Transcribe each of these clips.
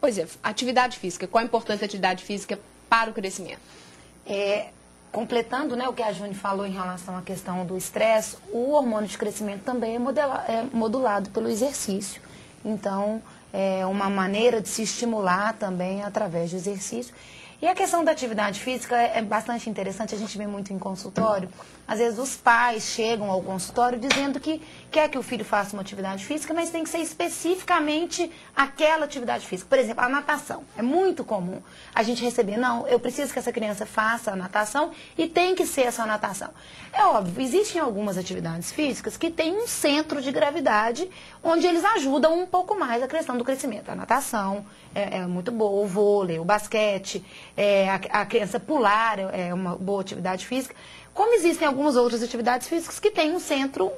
Pois é, atividade física. Qual a importância da atividade física para o crescimento? Completando, né, o que a Júnia falou em relação à questão do estresse, o hormônio de crescimento também é modulado pelo exercício. Então, é uma maneira de se estimular também através do exercício. E a questão da atividade física é bastante interessante, a gente vê muito em consultório. Às vezes os pais chegam ao consultório dizendo que quer que o filho faça uma atividade física, mas tem que ser especificamente aquela atividade física. Por exemplo, a natação. É muito comum a gente receber, não, eu preciso que essa criança faça a natação e tem que ser essa natação. É óbvio, existem algumas atividades físicas que têm um centro de gravidade onde eles ajudam um pouco mais a questão do crescimento. A natação é muito boa, o vôlei, o basquete, a criança pular é uma boa atividade física. Como existem algumas outras atividades físicas que têm um centro,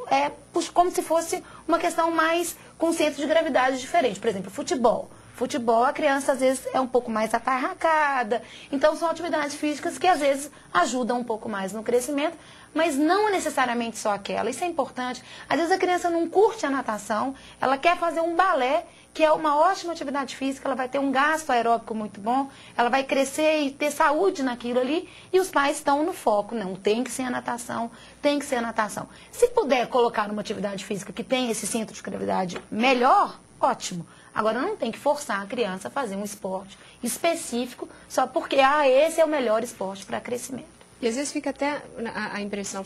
como se fosse uma questão mais com um centro de gravidade diferente. Por exemplo, futebol. Futebol, a criança às vezes é um pouco mais atarracada. Então, são atividades físicas que às vezes ajudam um pouco mais no crescimento, mas não necessariamente só aquela. Isso é importante. Às vezes a criança não curte a natação, ela quer fazer um balé, que é uma ótima atividade física, ela vai ter um gasto aeróbico muito bom, ela vai crescer e ter saúde naquilo ali, e os pais estão no foco. Não, tem que ser a natação, tem que ser a natação. Se puder colocar numa atividade física que tem esse centro de gravidade melhor, ótimo. Agora, não tem que forçar a criança a fazer um esporte específico só porque, esse é o melhor esporte para crescimento. E às vezes fica até a impressão,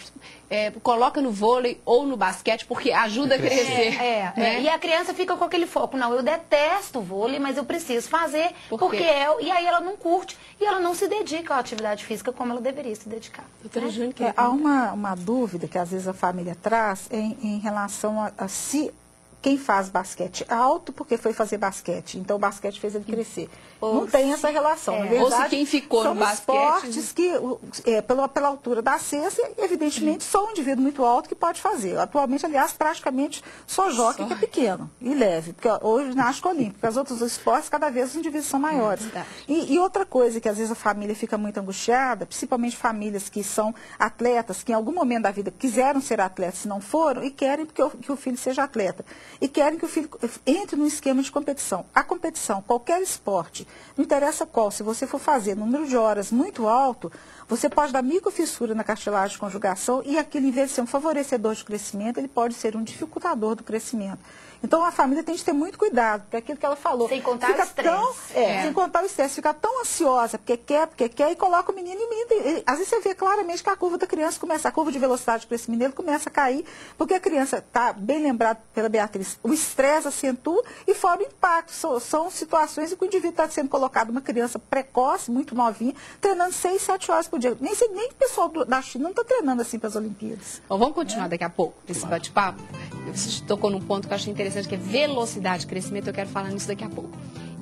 coloca no vôlei ou no basquete porque ajuda a crescer. Né? E a criança fica com aquele foco, não, eu detesto o vôlei, mas eu preciso fazer porque e aí ela não curte e ela não se dedica à atividade física como ela deveria se dedicar. Doutora Júnia, há uma dúvida que às vezes a família traz em relação a se quem faz basquete alto porque foi fazer basquete, então o basquete fez ele crescer. Não tem essa relação. Na verdade, ou se quem ficou no basquete... esportes que, pela altura da cesta, evidentemente, só um indivíduo muito alto que pode fazer. Atualmente, aliás, praticamente só jockey que é pequeno e leve, porque hoje ginástica olímpica, porque os outros esportes, cada vez os indivíduos são maiores. E outra coisa que às vezes a família fica muito angustiada, principalmente famílias que são atletas, que em algum momento da vida quiseram ser atletas e não foram, e querem que o filho seja atleta. E querem que o filho entre num esquema de competição. A competição, qualquer esporte, não interessa qual, se você for fazer número de horas muito alto, você pode dar microfissura na cartilagem de conjugação e aquilo, em vez de ser um favorecedor de crescimento, ele pode ser um dificultador do crescimento. Então, a família tem que ter muito cuidado, porque aquilo que ela falou... Sem contar o estresse. Sem contar o estresse, fica tão ansiosa, porque quer, e coloca o menino e o menino... Às vezes você vê claramente que a curva da criança começa, a curva de velocidade de crescimento dele começa a cair, porque a criança, está bem lembrado pela Beatriz, o estresse acentua e fora o impacto. São situações em que o indivíduo está sendo colocado, uma criança precoce, muito novinha, treinando 6, 7 horas por dia. Nem o pessoal da China não está treinando assim para as Olimpíadas. Bom, vamos continuar daqui a pouco esse bate-papo. Você tocou num ponto que eu achei interessante, que é velocidade de crescimento. Eu quero falar nisso daqui a pouco.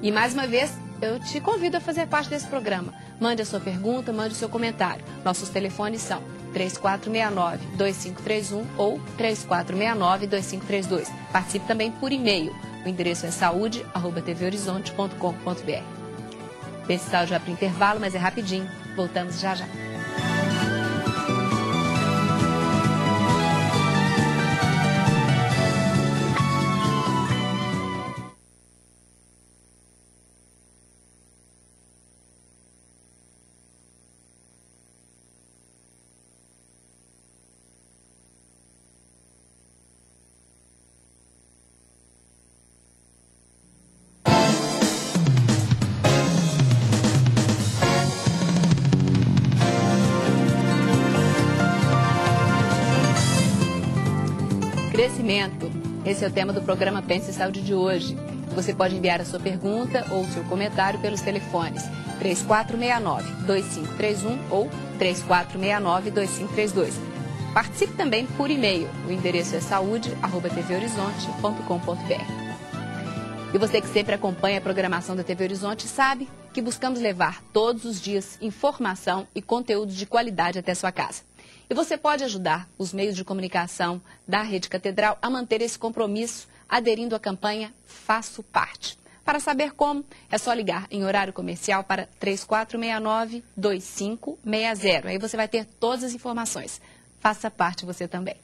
E mais uma vez, eu te convido a fazer parte desse programa. Mande a sua pergunta, mande o seu comentário. Nossos telefones são 3469-2531 ou 3469-2532. Participe também por e-mail. O endereço é saude@tvhorizonte.com.br. Esse sal já para o intervalo, mas é rapidinho. Voltamos já já. Crescimento. Esse é o tema do programa Pense em Saúde de hoje. Você pode enviar a sua pergunta ou o seu comentário pelos telefones 3469-2531 ou 3469-2532. Participe também por e-mail. O endereço é saude@tvhorizonte.com.br. E você que sempre acompanha a programação da TV Horizonte sabe que buscamos levar todos os dias informação e conteúdo de qualidade até sua casa. E você pode ajudar os meios de comunicação da Rede Catedral a manter esse compromisso aderindo à campanha Faço Parte. Para saber como, é só ligar em horário comercial para 3469-2560. Aí você vai ter todas as informações. Faça parte você também.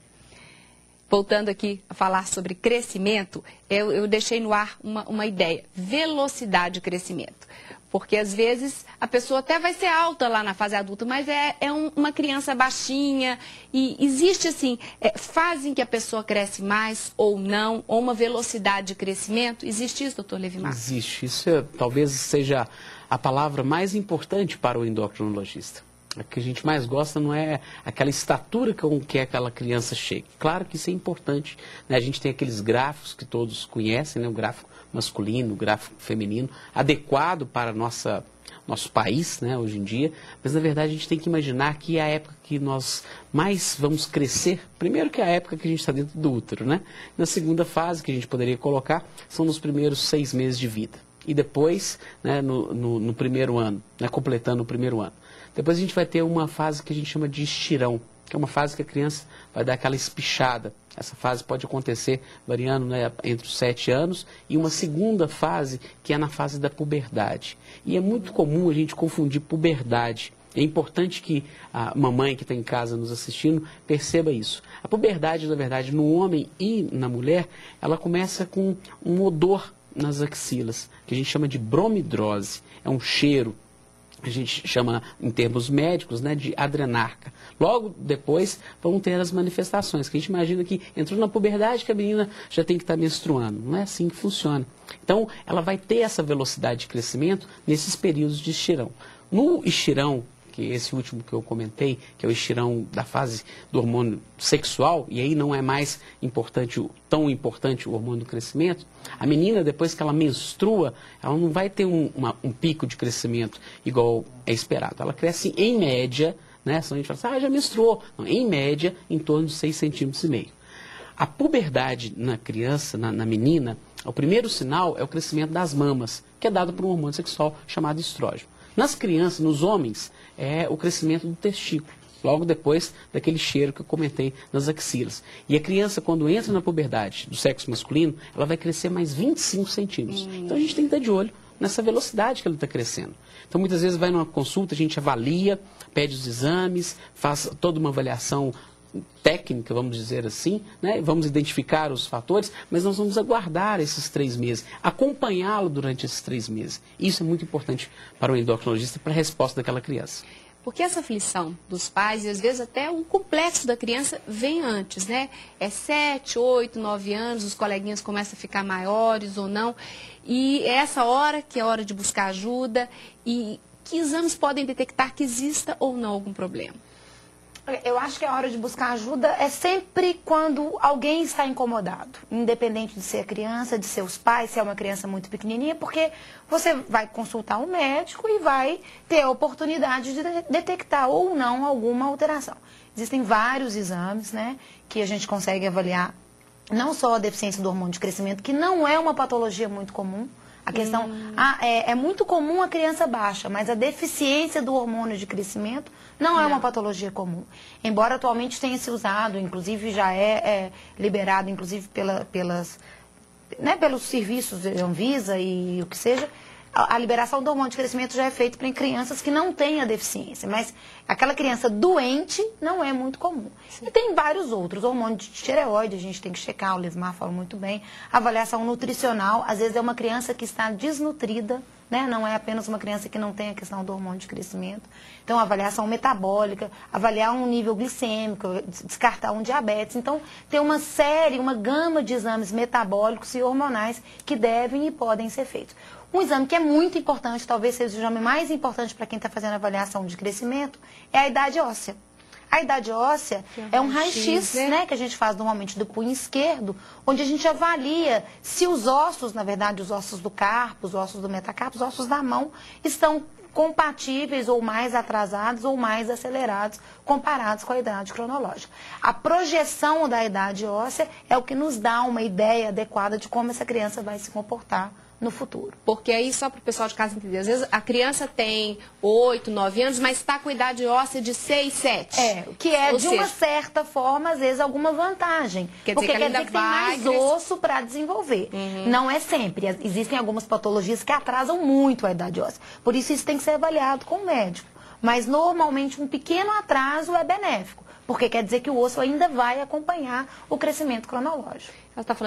Voltando aqui a falar sobre crescimento, eu deixei no ar uma ideia, velocidade de crescimento. Porque às vezes a pessoa até vai ser alta lá na fase adulta, mas uma criança baixinha. E existe assim, fase em que a pessoa cresce mais ou não, ou uma velocidade de crescimento. Existe isso, doutor Levimar? Existe. Isso talvez seja a palavra mais importante para o endocrinologista. O que a gente mais gosta não é aquela estatura com que aquela criança chega. Claro que isso é importante, né? A gente tem aqueles gráficos que todos conhecem, né? O gráfico masculino, o gráfico feminino, adequado para nosso país, né, hoje em dia. Mas, na verdade, a gente tem que imaginar que é a época que nós mais vamos crescer, primeiro que é a época que a gente está dentro do útero, né? Na segunda fase, que a gente poderia colocar, são nos primeiros 6 meses de vida. E depois, né, no primeiro ano, né, completando o primeiro ano. Depois a gente vai ter uma fase que a gente chama de estirão, que é uma fase que a criança vai dar aquela espichada. Essa fase pode acontecer variando, né, entre os 7 anos e uma segunda fase que é na fase da puberdade. E é muito comum a gente confundir puberdade. É importante que a mamãe que está em casa nos assistindo perceba isso. A puberdade, na verdade, no homem e na mulher, ela começa com um odor nas axilas, que a gente chama de bromidrose. É um cheiro. A gente chama, em termos médicos, né, de adrenarca. Logo depois vão ter as manifestações, que a gente imagina que entrou na puberdade que a menina já tem que estar menstruando. Não é assim que funciona. Então, ela vai ter essa velocidade de crescimento nesses períodos de estirão. No estirão, que é esse último que eu comentei, que é o estirão da fase do hormônio sexual, e aí não é mais tão importante o hormônio do crescimento, a menina, depois que ela menstrua, ela não vai ter um pico de crescimento igual é esperado. Ela cresce em média, né? Senão a gente fala assim, já menstruou. Não, em média, em torno de 6,5 centímetros. A puberdade na criança, na menina, o primeiro sinal é o crescimento das mamas, que é dado por um hormônio sexual chamado estrógeno. Nas crianças, nos homens, é o crescimento do testículo, logo depois daquele cheiro que eu comentei nas axilas. E a criança, quando entra na puberdade do sexo masculino, ela vai crescer mais 25 centímetros. Então a gente tem que estar de olho nessa velocidade que ela está crescendo. Então muitas vezes vai numa consulta, a gente avalia, pede os exames, faz toda uma avaliação técnica, vamos dizer assim, né? Vamos identificar os fatores, mas nós vamos aguardar esses 3 meses, acompanhá-lo durante esses 3 meses. Isso é muito importante para o endocrinologista, para a resposta daquela criança. Porque essa aflição dos pais, e às vezes até o complexo da criança, vem antes, né? É 7, 8, 9 anos, os coleguinhas começam a ficar maiores ou não, e é essa hora que é hora de buscar ajuda, e que exames podem detectar que exista ou não algum problema? Eu acho que a hora de buscar ajuda é sempre quando alguém está incomodado, independente de ser a criança, de seus pais, se é uma criança muito pequenininha, porque você vai consultar um médico e vai ter a oportunidade de detectar ou não alguma alteração. Existem vários exames, né, que a gente consegue avaliar, não só a deficiência do hormônio de crescimento, que não é uma patologia muito comum. A questão, é muito comum a criança baixa, mas a deficiência do hormônio de crescimento não é uma patologia comum. Embora atualmente tenha se usado, inclusive já é liberado, inclusive pelos serviços de Anvisa e o que seja, a liberação do hormônio de crescimento já é feita para crianças que não têm a deficiência, mas aquela criança doente não é muito comum. Sim. E tem vários outros, hormônio de tireoide, a gente tem que checar, o Levimar fala muito bem, avaliação nutricional, às vezes é uma criança que está desnutrida, né? Não é apenas uma criança que não tem a questão do hormônio de crescimento. Então, avaliação metabólica, avaliar um nível glicêmico, descartar um diabetes. Então, tem uma gama de exames metabólicos e hormonais que devem e podem ser feitos. Um exame que é muito importante, talvez seja o exame mais importante para quem está fazendo avaliação de crescimento, é a idade óssea. A idade óssea é um raio-x, né, que a gente faz normalmente do punho esquerdo, onde a gente avalia se os ossos, na verdade, os ossos do carpo, os ossos do metacarpo, os ossos da mão, estão compatíveis ou mais atrasados ou mais acelerados comparados com a idade cronológica. A projeção da idade óssea é o que nos dá uma ideia adequada de como essa criança vai se comportar no futuro. Porque aí, só para o pessoal de casa entender, às vezes a criança tem 8, 9 anos, mas está com idade óssea de 6, 7. O que é, de uma certa forma, às vezes, alguma vantagem. Porque quer dizer que tem mais osso para desenvolver. Não é sempre. Existem algumas patologias que atrasam muito a idade óssea. Por isso tem que ser avaliado com o médico. Mas, normalmente, um pequeno atraso é benéfico. porque quer dizer que o osso ainda vai acompanhar o crescimento cronológico. Ela está falando